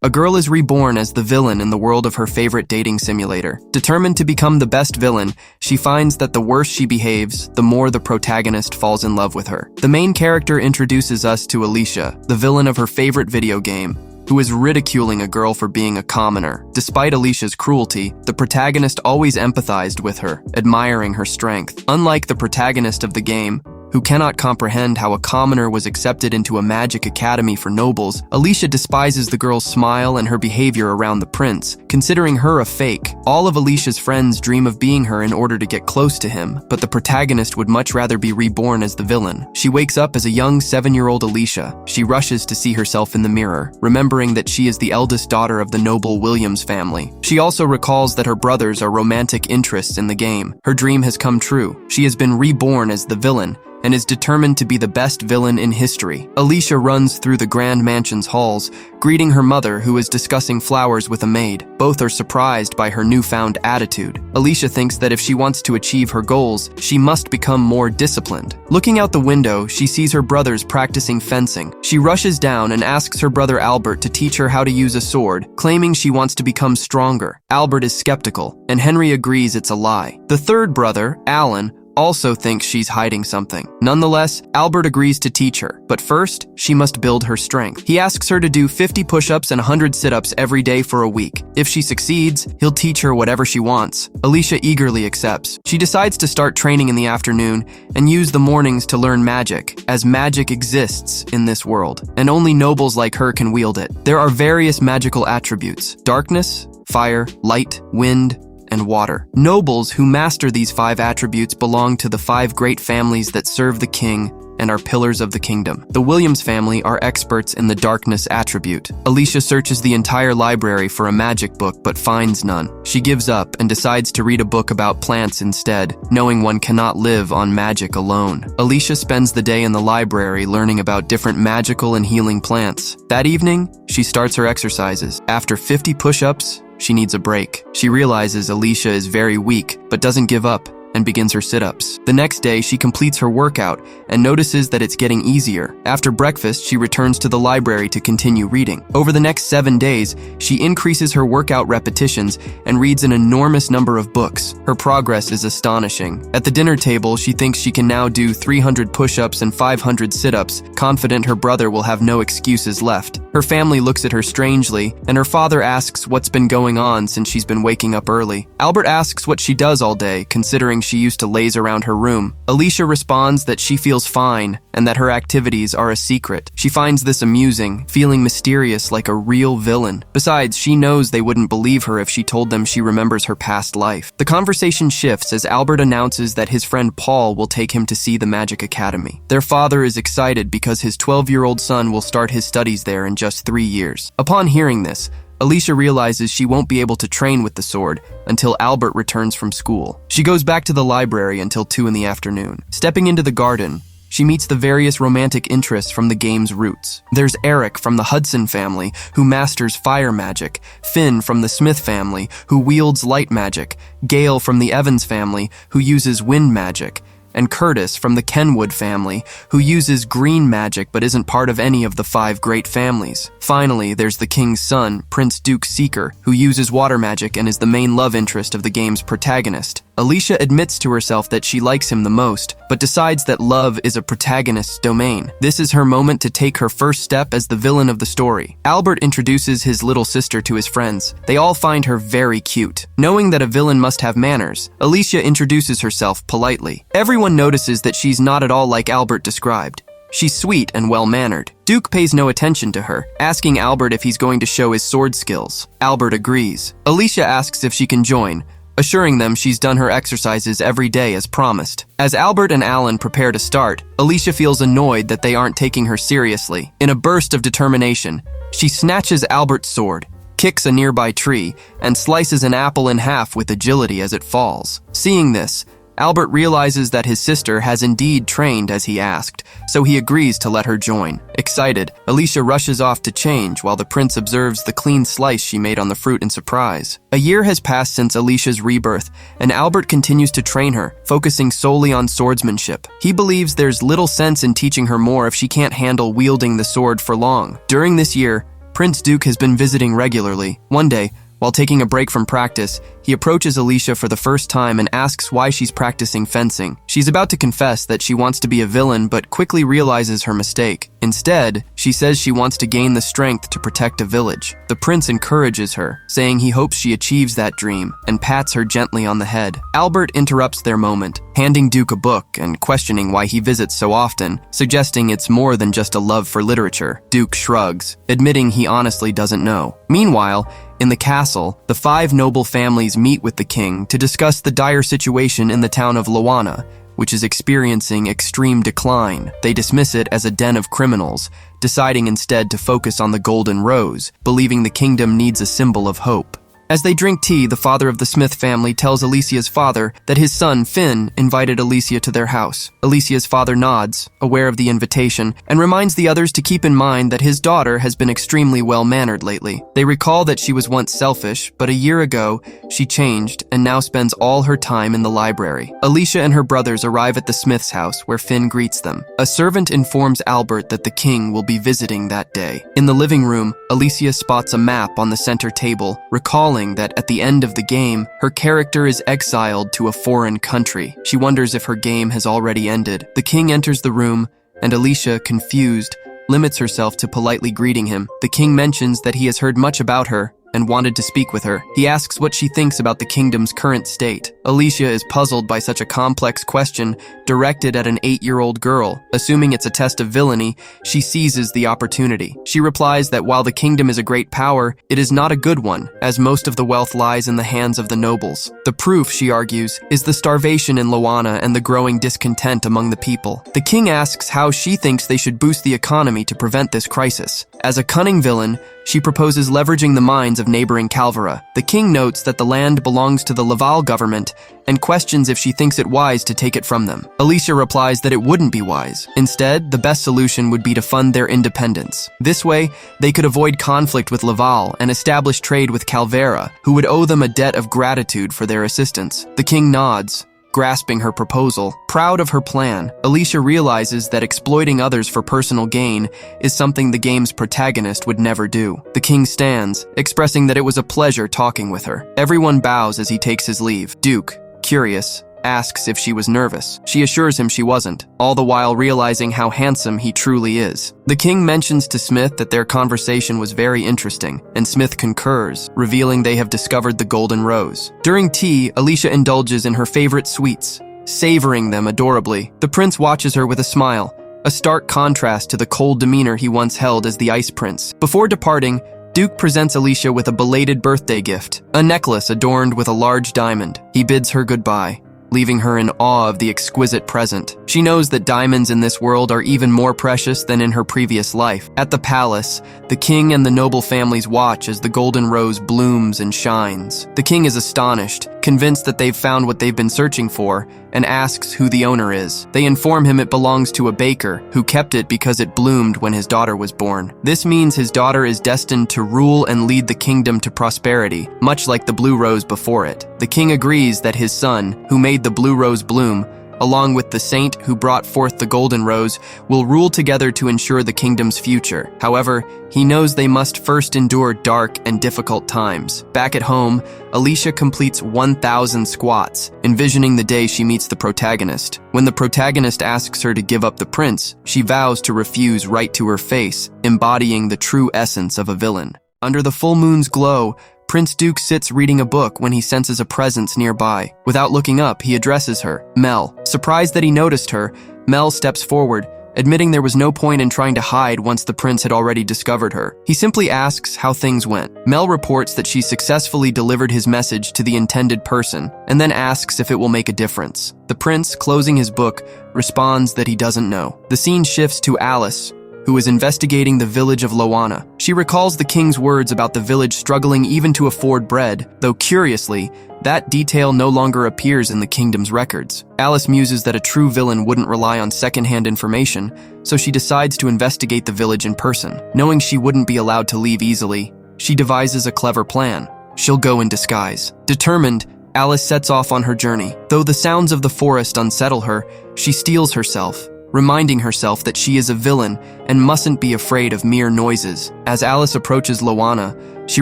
A girl is reborn as the villain in the world of her favorite dating simulator. Determined to become the best villain, she finds that the worse she behaves, the more the protagonist falls in love with her. The main character introduces us to Alicia, the villain of her favorite video game, who is ridiculing a girl for being a commoner. Despite Alicia's cruelty, the protagonist always empathized with her, admiring her strength. Unlike the protagonist of the game, who cannot comprehend how a commoner was accepted into a magic academy for nobles, Alicia despises the girl's smile and her behavior around the prince, considering her a fake. All of Alicia's friends dream of being her in order to get close to him, but the protagonist would much rather be reborn as the villain. She wakes up as a young 7-year-old Alicia. She rushes to see herself in the mirror, remembering that she is the eldest daughter of the noble Williams family. She also recalls that her brothers are romantic interests in the game. Her dream has come true. She has been reborn as the villain, and is determined to be the best villain in history. Alicia runs through the grand mansion's halls, greeting her mother, who is discussing flowers with a maid. Both are surprised by her newfound attitude. Alicia thinks that if she wants to achieve her goals, she must become more disciplined. Looking out the window, she sees her brothers practicing fencing. She rushes down and asks her brother Albert to teach her how to use a sword, claiming she wants to become stronger. Albert is skeptical, and Henry agrees it's a lie. The third brother, Alan, also thinks she's hiding something. Nonetheless, Albert agrees to teach her, but first, she must build her strength. He asks her to do 50 push-ups and 100 sit-ups every day for a week. If she succeeds, he'll teach her whatever she wants. Alicia eagerly accepts. She decides to start training in the afternoon and use the mornings to learn magic, as magic exists in this world, and only nobles like her can wield it. There are various magical attributes: darkness, fire, light, wind, and water. Nobles who master these 5 attributes belong to the 5 great families that serve the king and are pillars of the kingdom. The Williams family are experts in the darkness attribute. Alicia searches the entire library for a magic book but finds none. She gives up and decides to read a book about plants instead, knowing one cannot live on magic alone. Alicia spends the day in the library learning about different magical and healing plants. That evening, she starts her exercises. After 50 push-ups, she needs a break. She realizes Alicia is very weak, but doesn't give up and begins her sit-ups. The next day, she completes her workout and notices that it's getting easier. After breakfast, she returns to the library to continue reading. Over the next 7 days, she increases her workout repetitions and reads an enormous number of books. Her progress is astonishing. At the dinner table, she thinks she can now do 300 push-ups and 500 sit-ups, confident her brother will have no excuses left. Her family looks at her strangely, and her father asks what's been going on since she's been waking up early. Albert asks what she does all day, considering she used to laze around her room. Alicia responds that she feels fine and that her activities are a secret. She finds this amusing, feeling mysterious like a real villain. Besides, she knows they wouldn't believe her if she told them she remembers her past life. The conversation shifts as Albert announces that his friend Paul will take him to see the Magic Academy. Their father is excited because his 12-year-old son will start his studies there in just 3 years. Upon hearing this, Alicia realizes she won't be able to train with the sword until Albert returns from school. She goes back to the library until 2 in the afternoon. Stepping into the garden, she meets the various romantic interests from the game's roots. There's Eric from the Hudson family, who masters fire magic, Finn from the Smith family, who wields light magic, Gale from the Evans family, who uses wind magic, and Curtis from the Kenwood family, who uses green magic but isn't part of any of the 5 great families. Finally, there's the king's son, Prince Duke Seeker, who uses water magic and is the main love interest of the game's protagonist. Alicia admits to herself that she likes him the most, but decides that love is a protagonist's domain. This is her moment to take her first step as the villain of the story. Albert introduces his little sister to his friends. They all find her very cute. Knowing that a villain must have manners, Alicia introduces herself politely. Everyone notices that she's not at all like Albert described. She's sweet and well-mannered. Duke pays no attention to her, asking Albert if he's going to show his sword skills. Albert agrees. Alicia asks if she can join, assuring them she's done her exercises every day as promised. As Albert and Alan prepare to start, Alicia feels annoyed that they aren't taking her seriously. In a burst of determination, she snatches Albert's sword, kicks a nearby tree, and slices an apple in half with agility as it falls. Seeing this, Albert realizes that his sister has indeed trained as he asked, so he agrees to let her join. Excited, Alicia rushes off to change while the prince observes the clean slice she made on the fruit in surprise. A year has passed since Alicia's rebirth, and Albert continues to train her, focusing solely on swordsmanship. He believes there's little sense in teaching her more if she can't handle wielding the sword for long. During this year, Prince Duke has been visiting regularly. One day, while taking a break from practice, he approaches Alicia for the first time and asks why she's practicing fencing. She's about to confess that she wants to be a villain, but quickly realizes her mistake. Instead, she says she wants to gain the strength to protect a village. The prince encourages her, saying he hopes she achieves that dream, and pats her gently on the head. Albert interrupts their moment, handing Duke a book and questioning why he visits so often, suggesting it's more than just a love for literature. Duke shrugs, admitting he honestly doesn't know. Meanwhile, in the castle, the 5 noble families meet with the king to discuss the dire situation in the town of Loana, which is experiencing extreme decline. They dismiss it as a den of criminals, deciding instead to focus on the Golden Rose, believing the kingdom needs a symbol of hope. As they drink tea, the father of the Smith family tells Alicia's father that his son, Finn, invited Alicia to their house. Alicia's father nods, aware of the invitation, and reminds the others to keep in mind that his daughter has been extremely well-mannered lately. They recall that she was once selfish, but a year ago, she changed and now spends all her time in the library. Alicia and her brothers arrive at the Smith's house, where Finn greets them. A servant informs Albert that the king will be visiting that day. In the living room, Alicia spots a map on the center table, recalling that at the end of the game, her character is exiled to a foreign country. She wonders if her game has already ended. The king enters the room, and Alicia, confused, limits herself to politely greeting him. The king mentions that he has heard much about her and wanted to speak with her. He asks what she thinks about the kingdom's current state. Alicia is puzzled by such a complex question directed at an 8-year-old girl. Assuming it's a test of villainy, she seizes the opportunity. She replies that while the kingdom is a great power, it is not a good one, as most of the wealth lies in the hands of the nobles. The proof, she argues, is the starvation in Loana and the growing discontent among the people. The king asks how she thinks they should boost the economy to prevent this crisis. As a cunning villain, she proposes leveraging the mines of neighboring Calvera. The king notes that the land belongs to the Laval government and questions if she thinks it wise to take it from them. Alicia replies that it wouldn't be wise. Instead, the best solution would be to fund their independence. This way, they could avoid conflict with Laval and establish trade with Calvera, who would owe them a debt of gratitude for their assistance. The king nods, grasping her proposal. Proud of her plan, Alicia realizes that exploiting others for personal gain is something the game's protagonist would never do. The king stands, expressing that it was a pleasure talking with her. Everyone bows as he takes his leave. Duke, curious, asks if she was nervous. She assures him she wasn't, all the while realizing how handsome he truly is. The king mentions to Smith that their conversation was very interesting, and Smith concurs, revealing they have discovered the Golden Rose. During tea, Alicia indulges in her favorite sweets, savoring them adorably. The prince watches her with a smile, a stark contrast to the cold demeanor he once held as the Ice Prince. Before departing, Duke presents Alicia with a belated birthday gift, a necklace adorned with a large diamond. He bids her goodbye, leaving her in awe of the exquisite present. She knows that diamonds in this world are even more precious than in her previous life. At the palace, the king and the noble families watch as the Golden Rose blooms and shines. The king is astonished, convinced that they've found what they've been searching for, and asks who the owner is. They inform him it belongs to a baker, who kept it because it bloomed when his daughter was born. This means his daughter is destined to rule and lead the kingdom to prosperity, much like the blue rose before it. The king agrees that his son, who made the blue rose bloom, along with the saint who brought forth the golden rose, will rule together to ensure the kingdom's future. However, he knows they must first endure dark and difficult times. Back at home, Alicia completes 1,000 squats, envisioning the day she meets the protagonist. When the protagonist asks her to give up the prince, she vows to refuse right to her face, embodying the true essence of a villain. Under the full moon's glow, Prince Duke sits reading a book when he senses a presence nearby. Without looking up, he addresses her, Mel. Surprised that he noticed her, Mel steps forward, admitting there was no point in trying to hide once the prince had already discovered her. He simply asks how things went. Mel reports that she successfully delivered his message to the intended person, and then asks if it will make a difference. The prince, closing his book, responds that he doesn't know. The scene shifts to Alice, who is investigating the village of Loana. She recalls the king's words about the village struggling even to afford bread, though curiously, that detail no longer appears in the kingdom's records. Alice muses that a true villain wouldn't rely on secondhand information, so she decides to investigate the village in person. Knowing she wouldn't be allowed to leave easily, she devises a clever plan. She'll go in disguise. Determined, Alice sets off on her journey. Though the sounds of the forest unsettle her, she steels herself, reminding herself that she is a villain and mustn't be afraid of mere noises. As Alice approaches Loana, she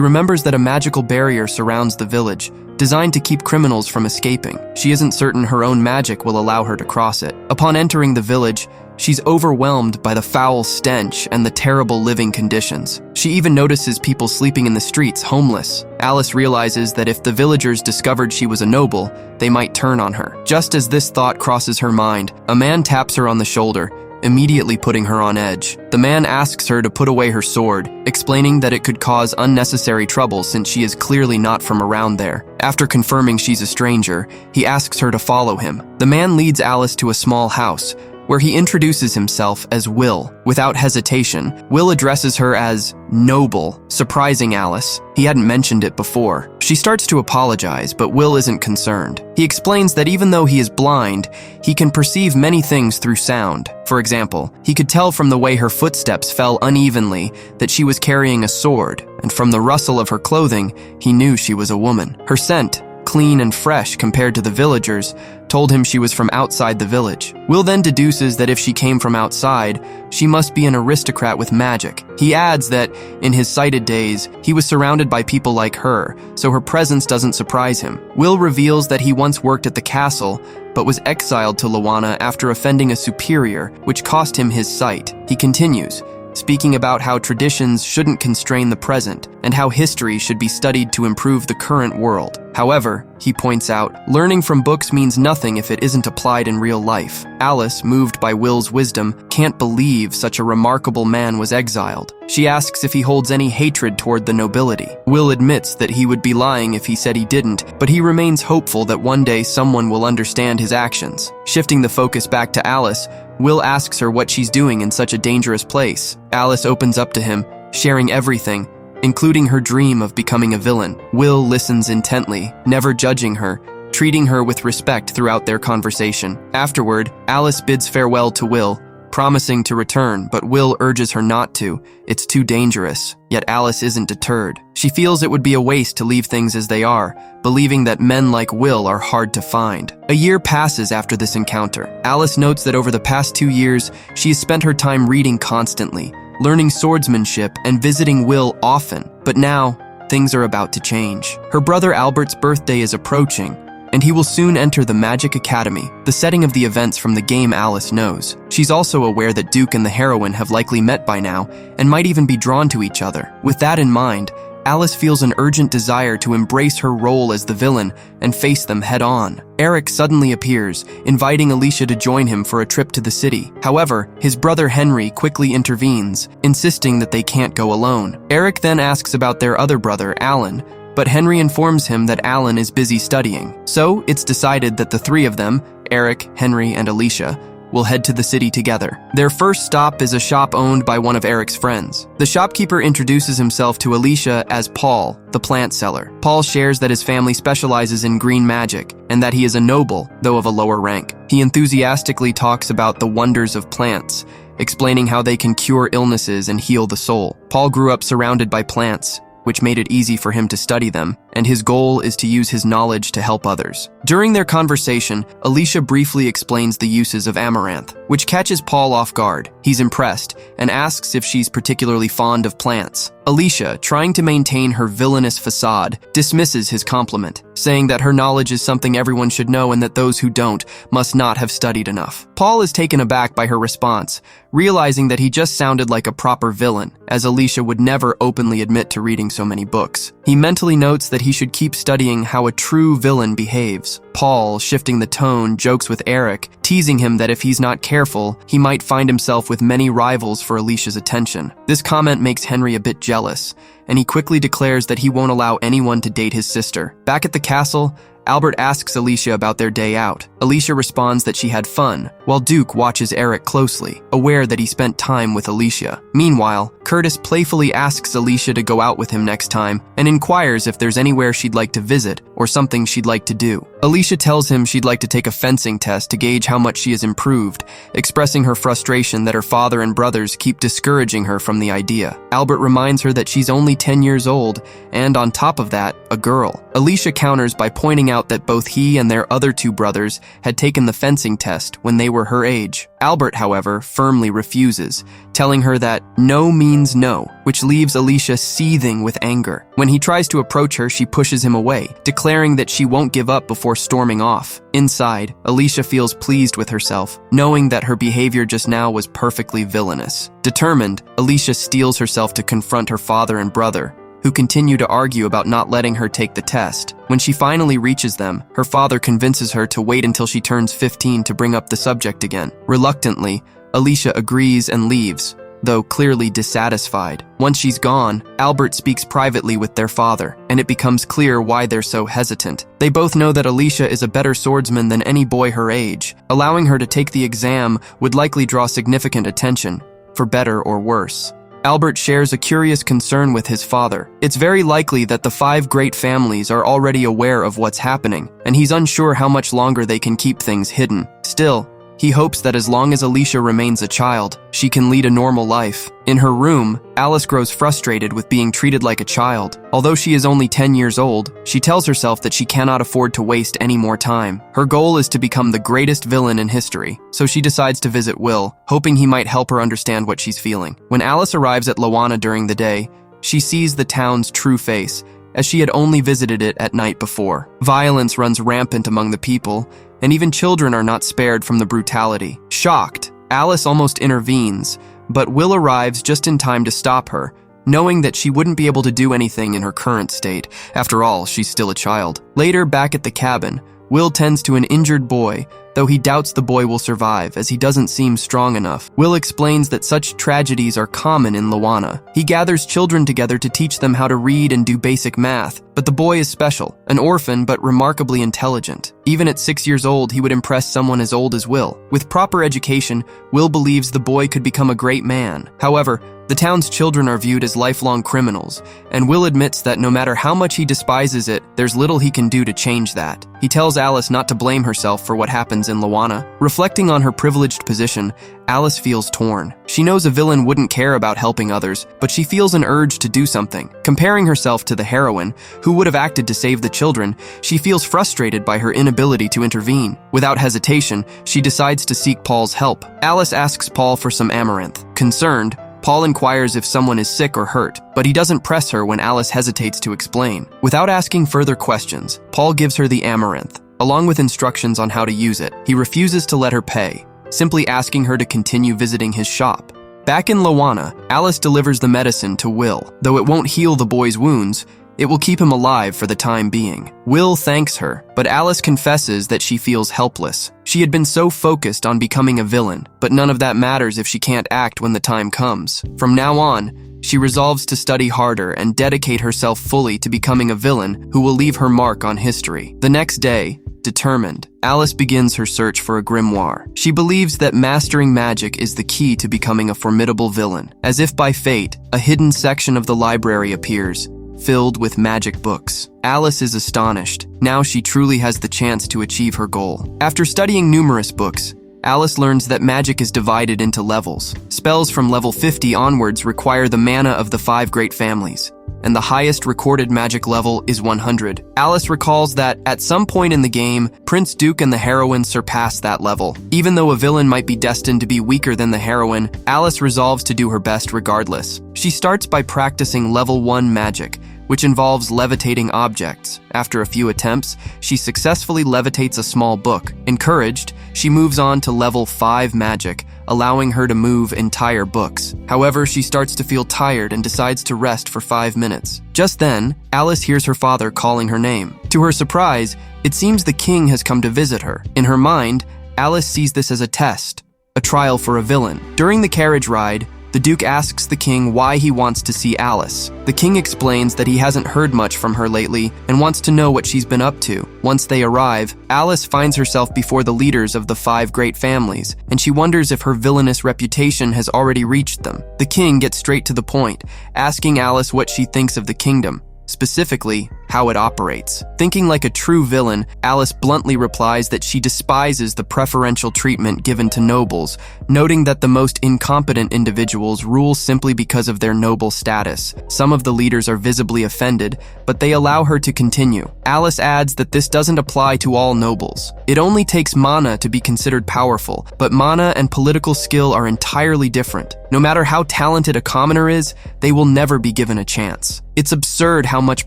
remembers that a magical barrier surrounds the village, designed to keep criminals from escaping. She isn't certain her own magic will allow her to cross it. Upon entering the village, she's overwhelmed by the foul stench and the terrible living conditions. She even notices people sleeping in the streets, homeless. Alice realizes that if the villagers discovered she was a noble, they might turn on her. Just as this thought crosses her mind, a man taps her on the shoulder, immediately putting her on edge. The man asks her to put away her sword, explaining that it could cause unnecessary trouble since she is clearly not from around there. After confirming she's a stranger, he asks her to follow him. The man leads Alice to a small house, where he introduces himself as Will. Without hesitation, Will addresses her as noble, surprising Alice. He hadn't mentioned it before. She starts to apologize, but Will isn't concerned. He explains that even though he is blind, he can perceive many things through sound. For example, he could tell from the way her footsteps fell unevenly that she was carrying a sword, and from the rustle of her clothing, he knew she was a woman. Her scent, clean and fresh compared to the villagers, told him she was from outside the village. Will then deduces that if she came from outside, she must be an aristocrat with magic. He adds that, in his sighted days, he was surrounded by people like her, so her presence doesn't surprise him. Will reveals that he once worked at the castle, but was exiled to Loana after offending a superior, which cost him his sight. He continues, speaking about how traditions shouldn't constrain the present and how history should be studied to improve the current world. However, he points out, learning from books means nothing if it isn't applied in real life. Alice, moved by Will's wisdom, can't believe such a remarkable man was exiled. She asks if he holds any hatred toward the nobility. Will admits that he would be lying if he said he didn't, but he remains hopeful that one day someone will understand his actions. Shifting the focus back to Alice, Will asks her what she's doing in such a dangerous place. Alice opens up to him, sharing everything, including her dream of becoming a villain. Will listens intently, never judging her, treating her with respect throughout their conversation. Afterward, Alice bids farewell to Will, promising to return, but Will urges her not to. It's too dangerous. Yet Alice isn't deterred. She feels it would be a waste to leave things as they are, believing that men like Will are hard to find. A year passes after this encounter. Alice notes that over the past 2 years, she has spent her time reading constantly, learning swordsmanship, and visiting Will often. But now, things are about to change. Her brother Albert's birthday is approaching, and he will soon enter the Magic Academy, the setting of the events from the game Alice knows. She's also aware that Duke and the heroine have likely met by now, and might even be drawn to each other. With that in mind, Alice feels an urgent desire to embrace her role as the villain and face them head-on. Eric suddenly appears, inviting Alicia to join him for a trip to the city. However, his brother Henry quickly intervenes, insisting that they can't go alone. Eric then asks about their other brother, Alan, but Henry informs him that Alan is busy studying. So, it's decided that the three of them, Eric, Henry, and Alicia, will head to the city together. Their first stop is a shop owned by one of Eric's friends. The shopkeeper introduces himself to Alicia as Paul, the plant seller. Paul shares that his family specializes in green magic, and that he is a noble, though of a lower rank. He enthusiastically talks about the wonders of plants, explaining how they can cure illnesses and heal the soul. Paul grew up surrounded by plants, which made it easy for him to study them, and his goal is to use his knowledge to help others. During their conversation, Alicia briefly explains the uses of amaranth, which catches Paul off guard. He's impressed and asks if she's particularly fond of plants. Alicia, trying to maintain her villainous facade, dismisses his compliment, saying that her knowledge is something everyone should know and that those who don't must not have studied enough. Paul is taken aback by her response, realizing that he just sounded like a proper villain, as Alicia would never openly admit to reading so many books. He mentally notes that he should keep studying how a true villain behaves. Paul, shifting the tone, jokes with Eric, teasing him that if he's not careful, he might find himself with many rivals for Alicia's attention. This comment makes Henry a bit jealous, and he quickly declares that he won't allow anyone to date his sister. Back at the castle, Albert asks Alicia about their day out. Alicia responds that she had fun, while Duke watches Eric closely, aware that he spent time with Alicia. Meanwhile, Curtis playfully asks Alicia to go out with him next time and inquires if there's anywhere she'd like to visit or something she'd like to do. Alicia tells him she'd like to take a fencing test to gauge how much she has improved, expressing her frustration that her father and brothers keep discouraging her from the idea. Albert reminds her that she's only 10 years old and, on top of that, a girl. Alicia counters by pointing out that both he and their other two brothers had taken the fencing test when they were were her age. Albert, however, firmly refuses, telling her that no means no, which leaves Alicia seething with anger. When he tries to approach her, she pushes him away, declaring that she won't give up before storming off. Inside, Alicia feels pleased with herself, knowing that her behavior just now was perfectly villainous. Determined, Alicia steels herself to confront her father and brother, who continue to argue about not letting her take the test. When she finally reaches them, her father convinces her to wait until she turns 15 to bring up the subject again. Reluctantly, Alicia agrees and leaves, though clearly dissatisfied. Once she's gone, Albert speaks privately with their father, and it becomes clear why they're so hesitant. They both know that Alicia is a better swordsman than any boy her age. Allowing her to take the exam would likely draw significant attention, for better or worse. Albert shares a curious concern with his father. It's very likely that the 5 great families are already aware of what's happening, and he's unsure how much longer they can keep things hidden. Still, he hopes that as long as Alicia remains a child, she can lead a normal life. In her room, Alice grows frustrated with being treated like a child. Although she is only 10 years old, she tells herself that she cannot afford to waste any more time. Her goal is to become the greatest villain in history, so she decides to visit Will, hoping he might help her understand what she's feeling. When Alice arrives at Lawana during the day, she sees the town's true face, as she had only visited it at night before. Violence runs rampant among the people, and even children are not spared from the brutality. Shocked, Alice almost intervenes, but Will arrives just in time to stop her, knowing that she wouldn't be able to do anything in her current state. After all, she's still a child. Later, back at the cabin, Will tends to an injured boy, though he doubts the boy will survive as he doesn't seem strong enough. Will explains that such tragedies are common in Lawana. He gathers children together to teach them how to read and do basic math, but the boy is special, an orphan but remarkably intelligent. Even at 6 years old, he would impress someone as old as Will. With proper education, Will believes the boy could become a great man. However, the town's children are viewed as lifelong criminals, and Will admits that no matter how much he despises it, there's little he can do to change that. He tells Alice not to blame herself for what happens in Lawana. Reflecting on her privileged position, Alice feels torn. She knows a villain wouldn't care about helping others, but she feels an urge to do something. Comparing herself to the heroine, who would have acted to save the children, she feels frustrated by her inability to intervene. Without hesitation, she decides to seek Paul's help. Alice asks Paul for some amaranth. Concerned, Paul inquires if someone is sick or hurt, but he doesn't press her when Alice hesitates to explain. Without asking further questions, Paul gives her the amaranth, along with instructions on how to use it. He refuses to let her pay, simply asking her to continue visiting his shop. Back in Lawana, Alice delivers the medicine to Will. Though it won't heal the boy's wounds, it will keep him alive for the time being. Will thanks her, but Alice confesses that she feels helpless. She had been so focused on becoming a villain, but none of that matters if she can't act when the time comes. From now on, she resolves to study harder and dedicate herself fully to becoming a villain who will leave her mark on history. The next day, determined, Alice begins her search for a grimoire. She believes that mastering magic is the key to becoming a formidable villain. As if by fate, a hidden section of the library appears, filled with magic books. Alice is astonished. Now she truly has the chance to achieve her goal. After studying numerous books, Alice learns that magic is divided into levels. Spells from level 50 onwards require the mana of the 5 great families, and the highest recorded magic level is 100. Alice recalls that, at some point in the game, Prince Duke and the heroine surpass that level. Even though a villain might be destined to be weaker than the heroine, Alice resolves to do her best regardless. She starts by practicing level 1 magic, which involves levitating objects. After a few attempts, she successfully levitates a small book. Encouraged, she moves on to level 5 magic, allowing her to move entire books. However, she starts to feel tired and decides to rest for 5 minutes. Just then, Alice hears her father calling her name. To her surprise, it seems the king has come to visit her. In her mind, Alice sees this as a test, a trial for a villain. During the carriage ride, the Duke asks the king why he wants to see Alice. The king explains that he hasn't heard much from her lately and wants to know what she's been up to. Once they arrive, Alice finds herself before the leaders of the 5 great families, and she wonders if her villainous reputation has already reached them. The king gets straight to the point, asking Alice what she thinks of the kingdom. Specifically, how it operates. Thinking like a true villain, Alice bluntly replies that she despises the preferential treatment given to nobles, noting that the most incompetent individuals rule simply because of their noble status. Some of the leaders are visibly offended, but they allow her to continue. Alice adds that this doesn't apply to all nobles. It only takes mana to be considered powerful, but mana and political skill are entirely different. No matter how talented a commoner is, they will never be given a chance. It's absurd how much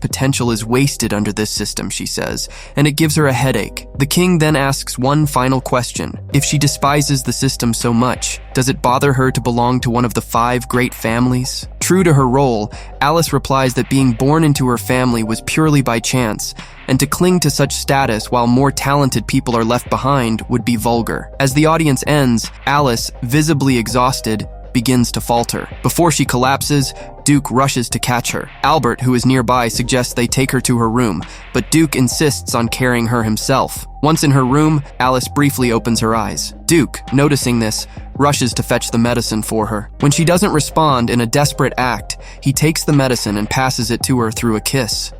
potential is wasted under this system, she says, and it gives her a headache. The king then asks one final question. If she despises the system so much, does it bother her to belong to one of the 5 great families? True to her role, Alice replies that being born into her family was purely by chance, and to cling to such status while more talented people are left behind would be vulgar. As the audience ends, Alice, visibly exhausted, begins to falter. Before she collapses, Duke rushes to catch her. Albert, who is nearby, suggests they take her to her room, but Duke insists on carrying her himself. Once in her room, Alice briefly opens her eyes. Duke, noticing this, rushes to fetch the medicine for her. When she doesn't respond in a desperate act, he takes the medicine and passes it to her through a kiss.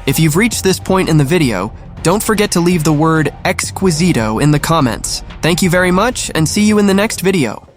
If you've reached this point in the video, don't forget to leave the word exquisito in the comments. Thank you very much, and see you in the next video.